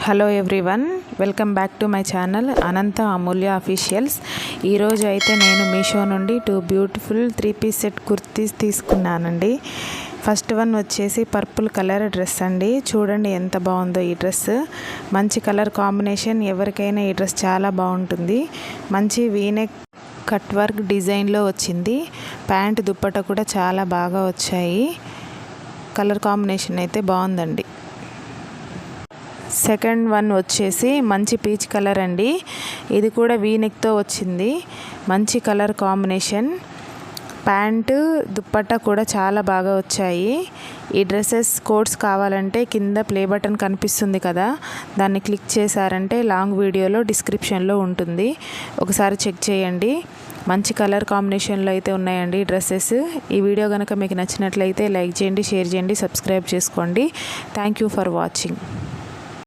Hello everyone, welcome back to my channel Anantha Amulya officials. ఈరోజు అయితే నేను మీషో నుండి 2 బ్యూటిఫుల్ 3-పీస్ సెట్ కుర్తీస్ తీసుకున్నానండి. ఫస్ట్ వన్ వచ్చేసి పర్పుల్ కలర్ డ్రెస్ అండి. చూడండి ఎంత బాగుందో ఈ డ్రెస్. మంచి కలర్ కాంబినేషన్, ఎవరికైనా ఈ డ్రెస్ చాలా బాగుంటుంది. మంచి వీనెక్ కట్ వర్క్ డిజైన్లో వచ్చింది. ప్యాంట్ దుప్పట కూడా చాలా బాగా వచ్చాయి. కలర్ కాంబినేషన్ అయితే బాగుందండి. సెకండ్ వన్ వచ్చేసి మంచి పీచ్ కలర్ అండి. ఇది కూడా వీనెక్తో వచ్చింది. మంచి కలర్ కాంబినేషన్, ప్యాంటు దుప్పట్టా కూడా చాలా బాగా వచ్చాయి. ఈ డ్రెస్సెస్ కోడ్స్ కావాలంటే కింద ప్లే బటన్ కనిపిస్తుంది కదా, దాన్ని క్లిక్ చేశారంటే లాంగ్ వీడియోలో డిస్క్రిప్షన్లో ఉంటుంది, ఒకసారి చెక్ చేయండి. మంచి కలర్ కాంబినేషన్లో అయితే ఉన్నాయండి డ్రెస్సెస్. ఈ వీడియో కనుక మీకు నచ్చినట్లయితే లైక్ చేయండి, షేర్ చేయండి, సబ్స్క్రైబ్ చేసుకోండి. Thank you for watching.